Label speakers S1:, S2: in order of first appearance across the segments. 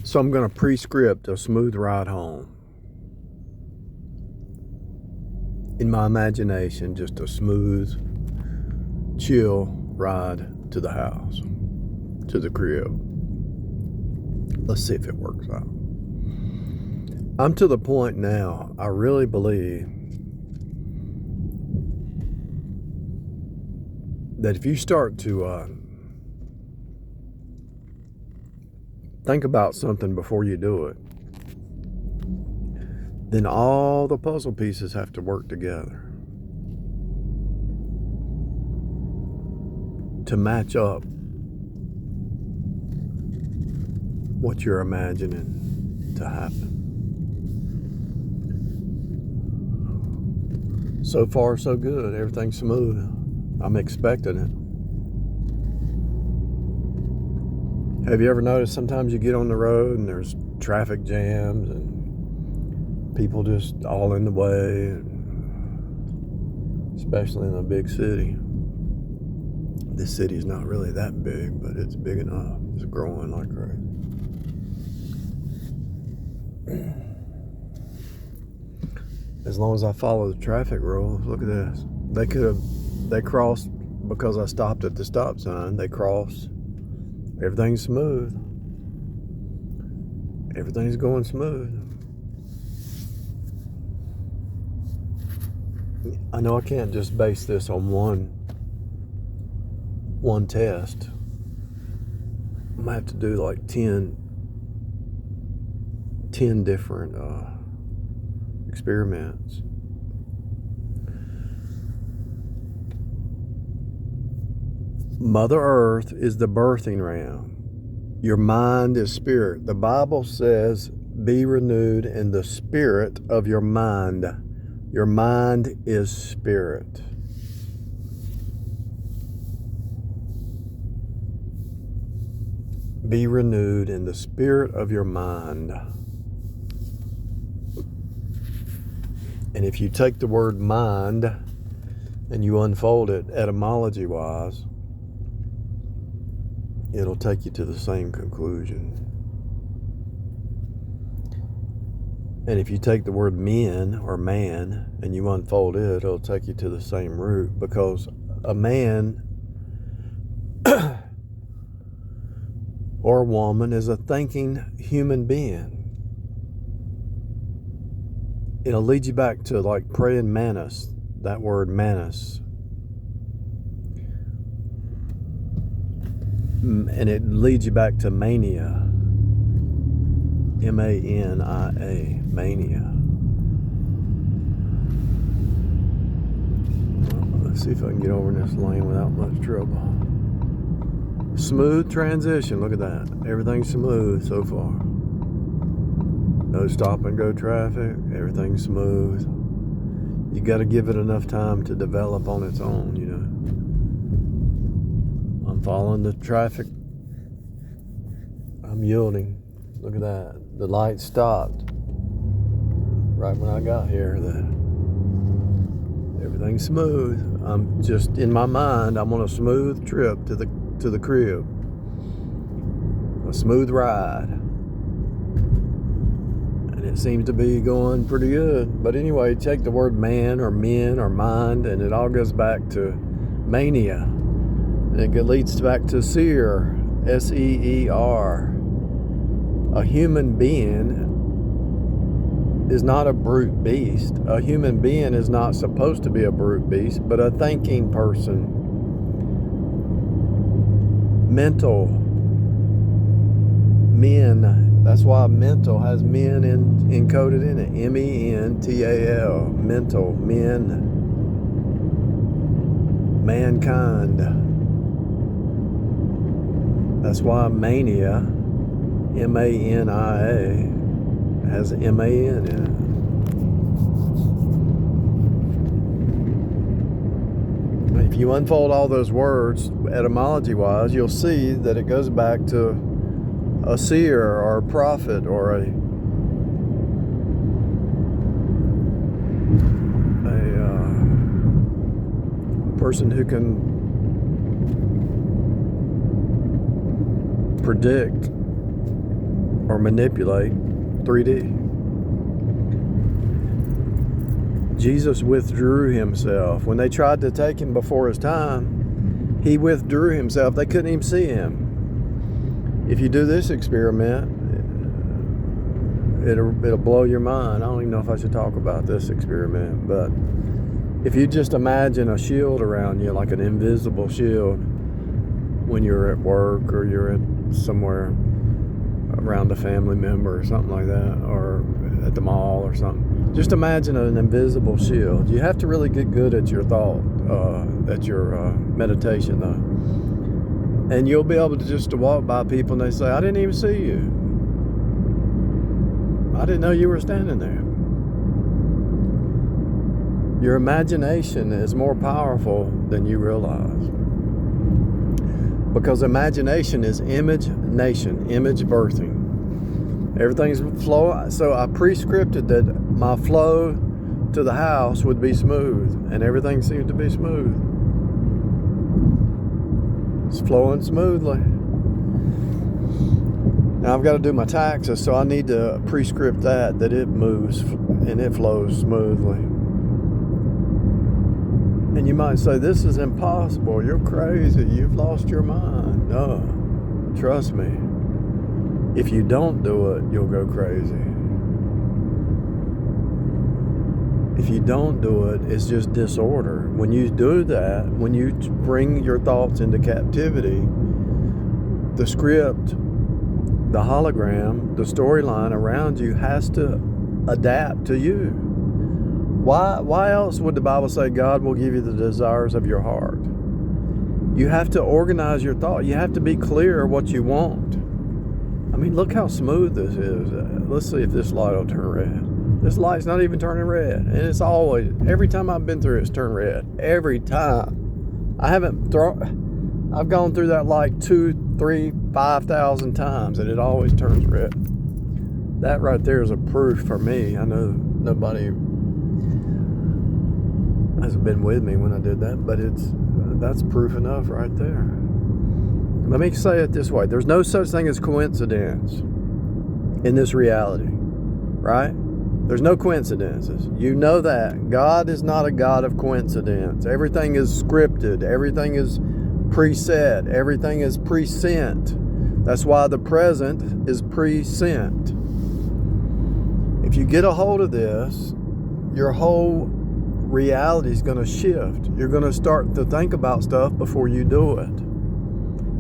S1: So I'm going to prescript a smooth ride home. In my imagination, just a smooth, chill ride to the house, to the crib. Let's see if it works out. I'm to the point now, I really believe that if you start to think about something before you do it, then all the puzzle pieces have to work together to match up what you're imagining to happen. So far, so good. Everything's smooth. I'm expecting it. Have you ever noticed sometimes you get on the road and there's traffic jams and people just all in the way, especially in a big city? This city's not really that big, but it's big enough. It's growing like crazy. As long as I follow the traffic rules, look at this. They crossed because I stopped at the stop sign. They crossed. Everything's smooth. Everything's going smooth. I know I can't just base this on one test. I might have to do like 10 different experiments. Mother Earth is the birthing ram. Your mind is spirit. The Bible says, be renewed in the spirit of your mind. Your mind is spirit. Be renewed in the spirit of your mind. And if you take the word mind and you unfold it etymology-wise, it'll take you to the same conclusion. And if you take the word men or man and you unfold it, it'll take you to the same root, because a man or a woman is a thinking human being. It'll lead you back to like praying mantis, that word mantis. And it leads you back to mania. M-A-N-I-A, mania. Let's see if I can get over in this lane without much trouble. Smooth transition, look at that. Everything's smooth so far. No stop and go traffic, everything's smooth. You got to give it enough time to develop on its own, you know. I'm following the traffic. I'm yielding. Look at that. The light stopped right when I got here. Everything's smooth. I'm just in my mind. I'm on a smooth trip to the crib. A smooth ride. And it seems to be going pretty good. But anyway, take the word man or men or mind, and it all goes back to mania. And it leads back to seer, S-E-E-R. A human being is not a brute beast. A human being is not supposed to be a brute beast, but a thinking person. Mental. Men. That's why mental has men encoded in it. M-E-N-T-A-L. Mental. Men. Mankind. That's why mania, M-A-N-I-A, has M-A-N in it. If you unfold all those words etymology-wise, you'll see that it goes back to a seer or a prophet or a person who can predict or manipulate 3D. Jesus withdrew himself. When they tried to take him before his time, he withdrew himself. They couldn't even see him. If you do this experiment, it'll blow your mind. I don't even know if I should talk about this experiment, but if you just imagine a shield around you, like an invisible shield, when you're at work or you're at somewhere around a family member or something like that, or at the mall or something, just imagine an invisible shield. You have to really get good at your thought, at your meditation, though. And you'll be able to just walk by people and they say, I didn't even see you. I didn't know you were standing there. Your imagination is more powerful than you realize. Because imagination is image birthing. Everything's flow. So I pre-scripted that my flow to the house would be smooth, and everything seemed to be smooth. It's flowing smoothly. Now I've got to do my taxes, so I need to pre-script that it moves and it flows smoothly. And you might say, this is impossible. You're crazy. You've lost your mind. No, trust me. If you don't do it, you'll go crazy. If you don't do it, it's just disorder. When you do that, when you bring your thoughts into captivity, the script, the hologram, the storyline around you has to adapt to you. Why else would the Bible say God will give you the desires of your heart? You have to organize your thought. You have to be clear what you want. I mean, look how smooth this is. Let's see if this light will turn red. This light's not even turning red. And it's always, every time I've been through it, it's turned red. Every time. I've gone through that light 2, 3, 5,000 times, and it always turns red. That right there is a proof for me. I know nobody hasn't been with me when I did that, but that's proof enough right there. Let me say it this way. There's no such thing as coincidence in this reality, right? There's no coincidences. You know that. God is not a God of coincidence. Everything is scripted. Everything is preset. Everything is present. That's why the present is present. If you get a hold of this, your whole reality is going to shift. You're going to start to think about stuff before you do it.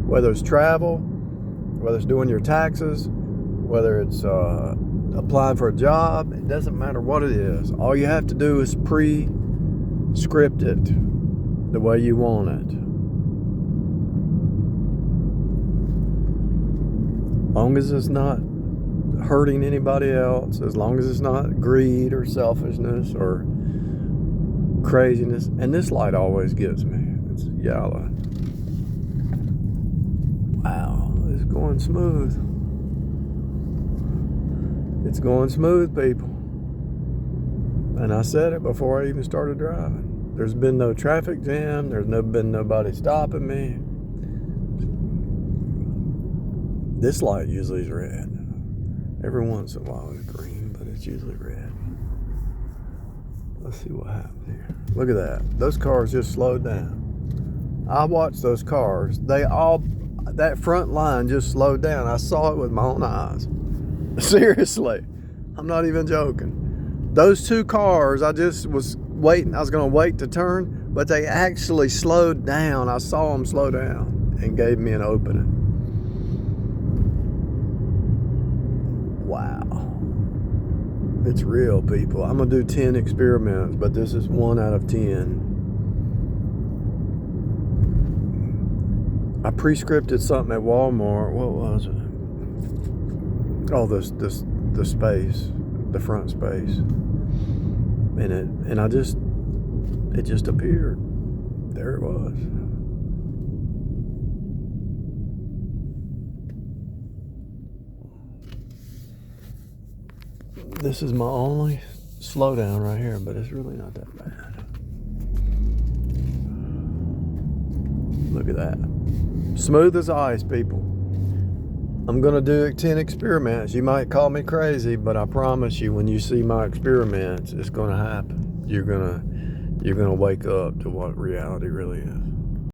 S1: Whether it's travel, whether it's doing your taxes, whether it's applying for a job, it doesn't matter what it is. All you have to do is pre-script it the way you want it. As long as it's not hurting anybody else, as long as it's not greed or selfishness or craziness. And this light always gets me. It's yellow. Wow, it's going smooth. It's going smooth, people. And I said it before I even started driving. There's been no traffic jam. There's been nobody stopping me. This light usually is red. Every once in a while it's green, but it's usually red. Let's see what happens here. Look at that. Those cars just slowed down. I watched those cars. That front line just slowed down. I saw it with my own eyes. Seriously. I'm not even joking. Those two cars, I just was waiting. I was going to wait to turn, but they actually slowed down. I saw them slow down and gave me an opening. Wow. It's real, people. I'm going to do 10 experiments, but this is 1 out of 10. I pre-scripted something at Walmart. What was it? Oh, the space, the front space. And it just appeared. There it was. This is my only slowdown right here, but it's really not that bad. Look at that. Smooth as ice, people. I'm going to do 10 experiments. You might call me crazy, but I promise you, when you see my experiments, it's going to happen. You're going to wake up to what reality really is.